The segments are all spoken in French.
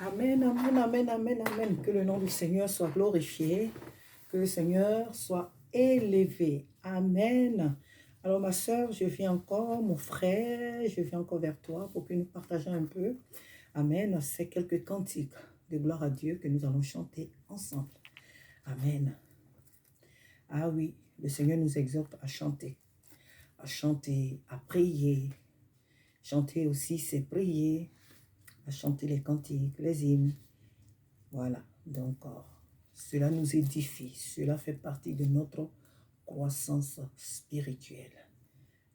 Amen, amen, amen, amen, amen. Que le nom du Seigneur soit glorifié, que le Seigneur soit élevé. Amen. Alors ma soeur, je viens encore, mon frère, je viens encore vers toi pour que nous partagions un peu. Amen. C'est quelques cantiques de gloire à Dieu que nous allons chanter ensemble. Amen. Ah oui, le Seigneur nous exhorte à chanter, à prier. Chanter aussi, c'est prier, à chanter les cantiques, les hymnes. Voilà, donc cela nous édifie, cela fait partie de notre croissance spirituelle.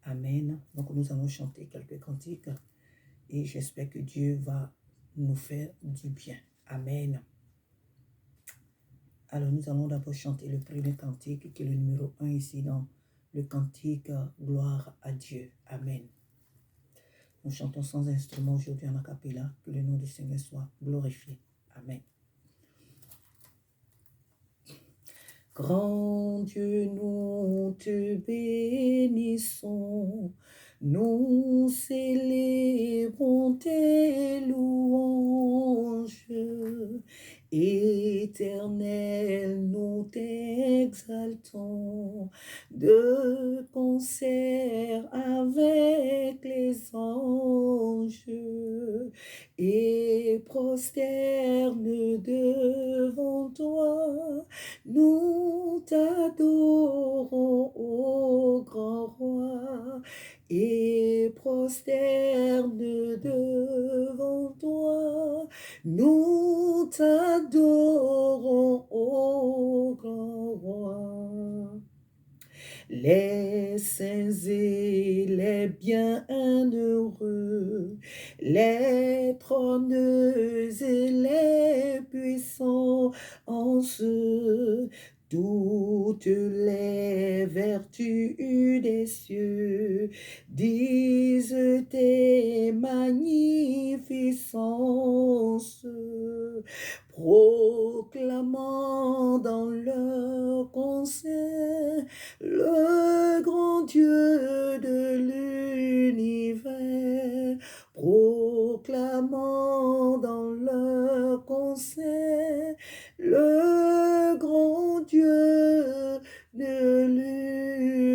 Amen. Donc nous allons chanter quelques cantiques et j'espère que Dieu va nous faire du bien. Amen. Alors nous allons d'abord chanter le premier cantique qui est le numéro 1 ici dans le cantique Gloire à Dieu. Amen. Nous chantons sans instrument aujourd'hui en a cappella, que le nom du Seigneur soit glorifié. Amen. Grand Dieu, nous te bénissons, nous célébrons tes louanges. Éternel, nous t'exaltons de concert avec les anges et prosterne devant toi. Nous t'adorons, ô grand roi, et prosterne devant toi. Nous t'adorons, ô grand roi. Les saints et les bienheureux, les trôneux et les puissants en ce, toutes les vertus des cieux disent tes magnificences, proclamant dans leur concert le grand Dieu de l'univers, proclamant dans leur concert le grand Dieu de l'univers.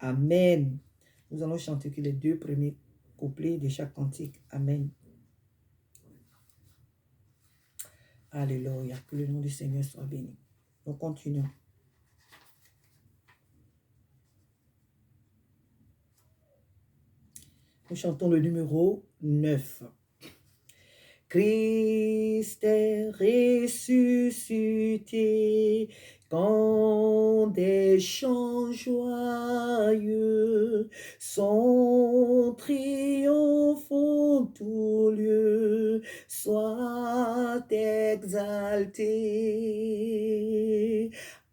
Amen. Nous allons chanter que les deux premiers couplets de chaque cantique. Amen. Alléluia. Que le nom du Seigneur soit béni. Nous continuons. Nous chantons le numéro 9. Christ est ressuscité, quand des chants joyeux, son triomphe en tout lieu, soit exalté.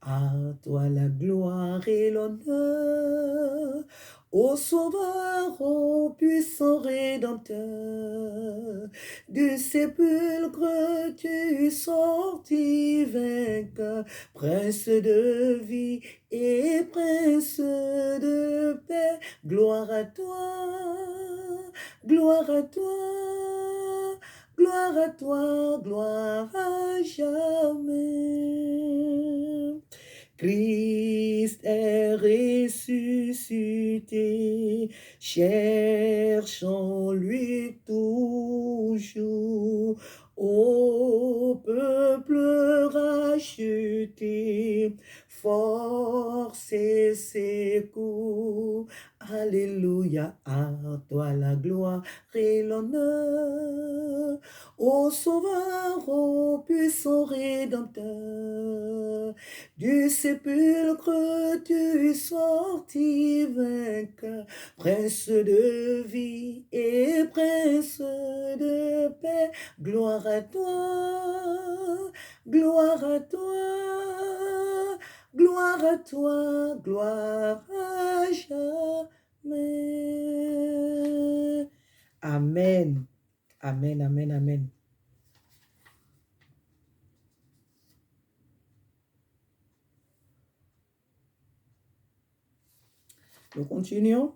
À toi la gloire et l'honneur, ô Sauveur, ô puissant Rédempteur, du sépulcre tu sortis vainqueur, Prince de vie et Prince de paix. Gloire à toi, gloire à toi, gloire à toi, gloire à jamais. Christ est ressuscité, cherchons-lui toujours, ô peuple racheté, forcez ses coups. Alléluia, à toi la gloire et l'honneur, ô Sauveur, ô puissant Rédempteur, du sépulcre tu sortis vainqueur, Prince de vie et Prince de paix. Gloire à toi, gloire à toi, gloire à toi, gloire à jamais. Amen, amen, amen, amen. Nous continuons.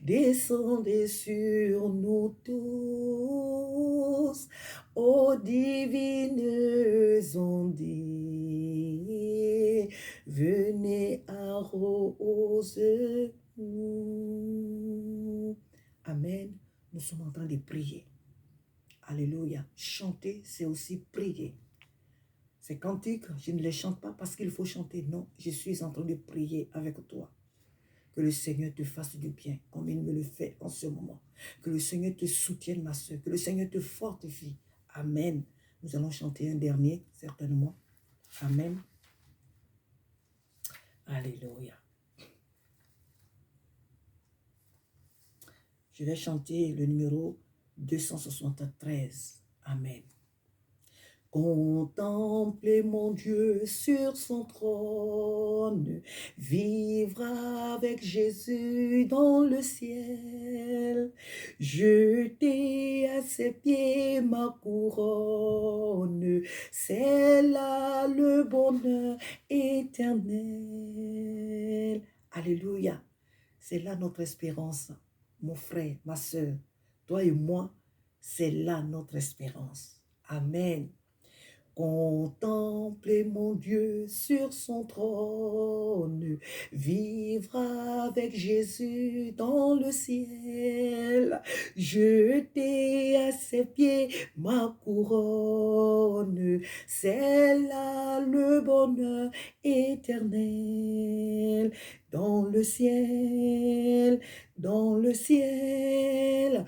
descendez sur nous tous, ô divines ondes, venez arroser-nous. Amen. Nous sommes en train de prier. Alléluia. Chanter, c'est aussi prier. Ces cantiques, je ne les chante pas parce qu'il faut chanter. Non, je suis en train de prier avec toi. Que le Seigneur te fasse du bien, comme il me le fait en ce moment. Que le Seigneur te soutienne, ma soeur. Que le Seigneur te fortifie. Amen. Nous allons chanter un dernier, certainement. Amen. Alléluia. Je vais chanter le numéro 273. Amen. Contemplez mon Dieu sur son trône, vivre avec Jésus dans le ciel, jeter à ses pieds ma couronne, c'est là le bonheur éternel. Alléluia, c'est là notre espérance, mon frère, ma soeur, toi et moi, c'est là notre espérance. Amen. Contemplez mon Dieu sur son trône, vivre avec Jésus dans le ciel, jeter à ses pieds ma couronne, c'est là le bonheur éternel, dans le ciel, dans le ciel.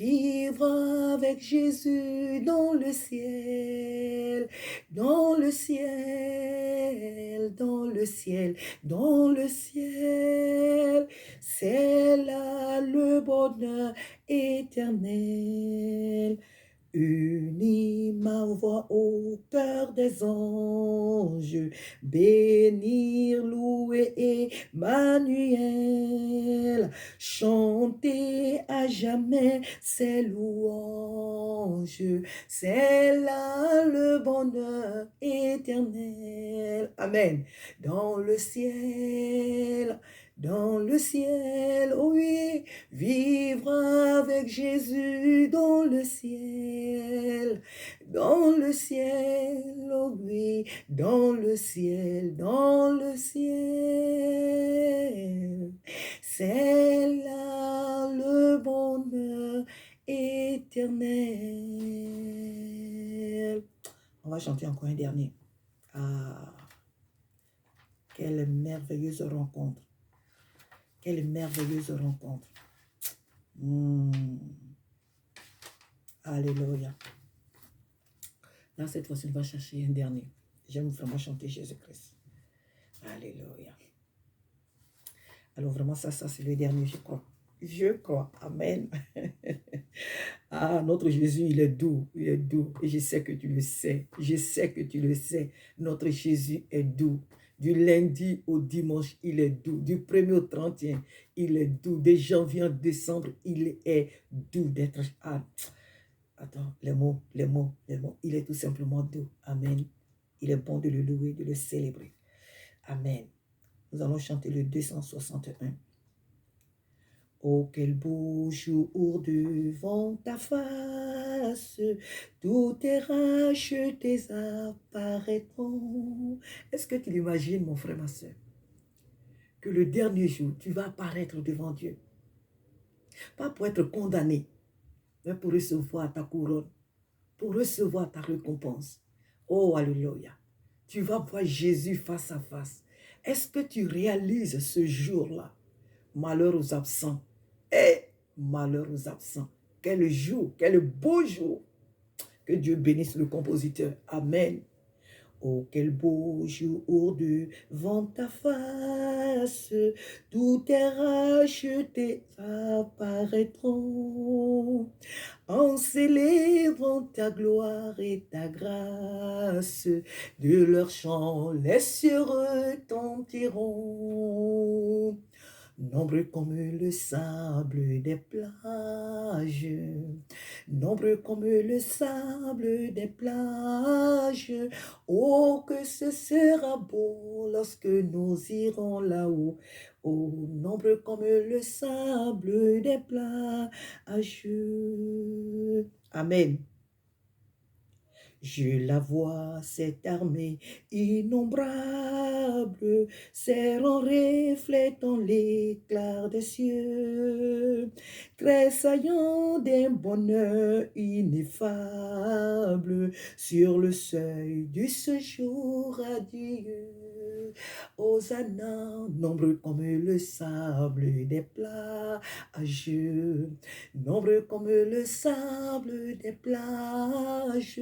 Vivre avec Jésus dans le ciel, dans le ciel, dans le ciel, dans le ciel. C'est là le bonheur éternel. Unis ma voix au cœur des anges, bénir, louer Emmanuel, chanter à jamais ses louanges, c'est là le bonheur éternel. Amen. Dans le ciel, oh oui, vivre avec Jésus dans le ciel, oh oui, dans le ciel, c'est là le bonheur éternel. On va chanter encore un dernier. Ah, quelle merveilleuse rencontre. Quelle merveilleuse rencontre. Alléluia. Là, cette fois-ci, on va chercher un dernier. J'aime vraiment chanter Jésus-Christ. Alléluia. Alors vraiment, ça c'est le dernier, je crois. Je crois. Amen. Ah, notre Jésus, il est doux. Il est doux. Et je sais que tu le sais. Je sais que tu le sais. Notre Jésus est doux. Du lundi au dimanche, il est doux. Du 1er au 31, il est doux. De janvier en décembre, il est doux d'être... Ah, attends, les mots. Il est tout simplement doux. Amen. Il est bon de le louer, de le célébrer. Amen. Nous allons chanter le 261. Oh, quel beau jour devant ta face, tous tes rachetés apparaîtront. Est-ce que tu l'imagines, mon frère, ma soeur, que le dernier jour, tu vas apparaître devant Dieu? Pas pour être condamné, mais pour recevoir ta couronne, pour recevoir ta récompense. Oh, alléluia. Tu vas voir Jésus face à face. Est-ce que tu réalises ce jour-là? Malheur aux absents. Malheur aux absents. Quel jour, quel beau jour. Que Dieu bénisse le compositeur. Amen. Oh, quel beau jour devant ta face, tous tes rachetés apparaîtront, en célébrant ta gloire et ta grâce, de leurs chants les cieux retentiront. nombreux comme le sable des plages, nombreux comme le sable des plages. Oh, que ce sera beau lorsque nous irons là-haut. Oh, nombreux comme le sable des plages. Amen. Je la vois, cette armée innombrable, serrant, reflétant l'éclat des cieux, tressaillant d'un bonheur ineffable, sur le seuil du séjour à Dieu. Hosanna, nombreux comme le sable des plages, nombreux comme le sable des plages.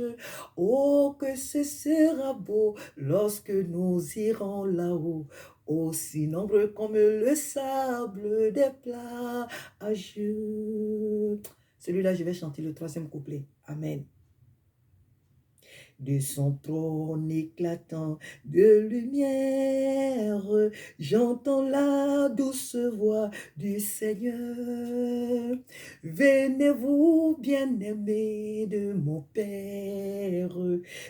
Oh, que ce sera beau lorsque nous irons là-haut, aussi nombreux comme le sable des plages. Celui-là, je vais chanter le troisième couplet. Amen. De son trône éclatant de lumière, j'entends la douce voix du Seigneur. Venez-vous, bien-aimés de mon Père,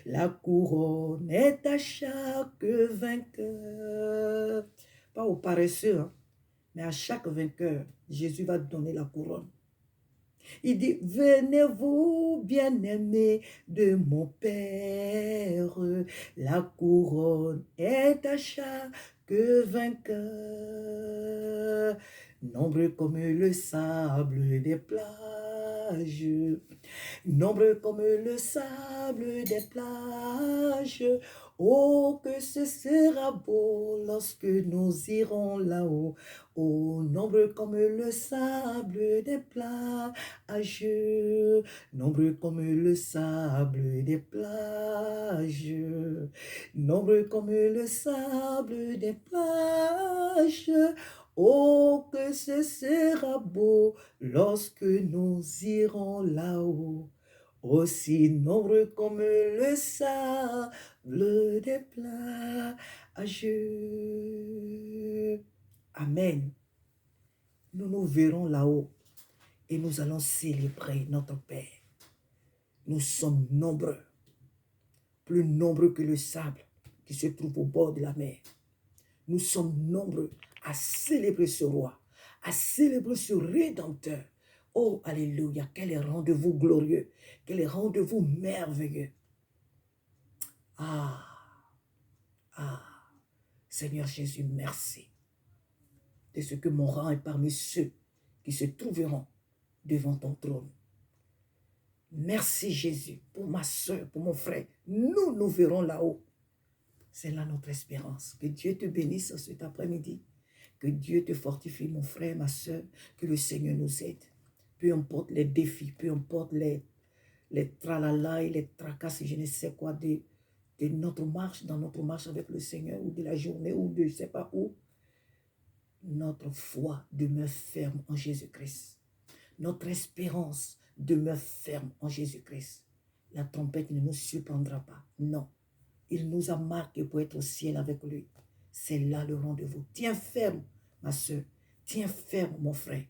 la couronne est à chaque vainqueur. Pas aux paresseux, hein, mais à chaque vainqueur, Jésus va donner la couronne. Il dit, venez-vous, bien-aimés de mon Père, la couronne est à chaque vainqueur, nombreux comme le sable des plages, nombreux comme le sable des plages. Oh, que ce sera beau lorsque nous irons là-haut. Oh, nombreux comme le sable des plages, nombreux comme le sable des plages, nombreux comme le sable des plages. Oh, que ce sera beau lorsque nous irons là-haut, aussi nombreux comme le sable des plages. Amen. Nous nous verrons là-haut et nous allons célébrer notre Père. Nous sommes nombreux, plus nombreux que le sable qui se trouve au bord de la mer. Nous sommes nombreux à célébrer ce roi, à célébrer ce Rédempteur. Oh, alléluia, quel rendez-vous glorieux, quel rendez-vous merveilleux. Ah, Seigneur Jésus, merci de ce que mon rang est parmi ceux qui se trouveront devant ton trône. Merci Jésus pour ma soeur, pour mon frère. Nous verrons là-haut. C'est là notre espérance. Que Dieu te bénisse cet après-midi. Que Dieu te fortifie, mon frère, ma soeur. Que le Seigneur nous aide. Peu importe les défis, peu importe les tralala et les tracas, je ne sais quoi, de notre marche, dans notre marche avec le Seigneur, ou de la journée, ou de je ne sais pas où. Notre foi demeure ferme en Jésus-Christ. Notre espérance demeure ferme en Jésus-Christ. La trompette ne nous surprendra pas. Non. Il nous a marqués pour être au ciel avec lui. C'est là le rendez-vous. Tiens ferme, ma soeur. Tiens ferme, mon frère.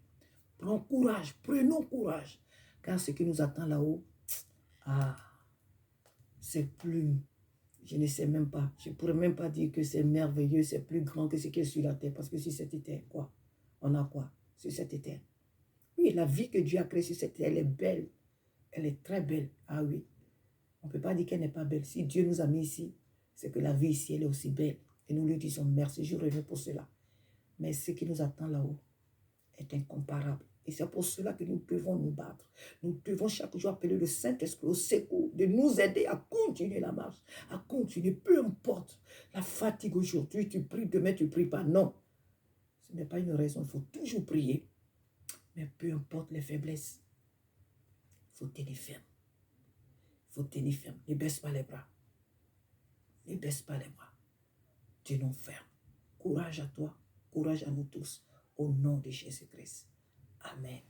Prends courage. Prenons courage. Car ce qui nous attend là-haut, c'est plus... Je ne sais même pas. Je ne pourrais même pas dire que c'est merveilleux, c'est plus grand que ce qui est sur la terre. Parce que sur cette terre, quoi? On a quoi sur cette terre? Oui, la vie que Dieu a créée sur cette terre, elle est belle. Elle est très belle. Ah oui. On ne peut pas dire qu'elle n'est pas belle. Si Dieu nous a mis ici, c'est que la vie ici, elle est aussi belle. Et nous lui disons merci, je reviens pour cela. Mais ce qui nous attend là-haut est incomparable. Et c'est pour cela que nous devons nous battre. Nous devons chaque jour appeler le Saint-Esprit au secours, de nous aider à continuer la marche, à continuer, peu importe la fatigue aujourd'hui, tu pries, demain tu ne pries pas. Non, ce n'est pas une raison, il faut toujours prier. Mais peu importe les faiblesses, il faut tenir ferme. Il faut tenir ferme. Ne baisse pas les bras. Ne baisse pas les bras. Tenons ferme. Courage à toi, courage à nous tous, au nom de Jésus-Christ. Amen.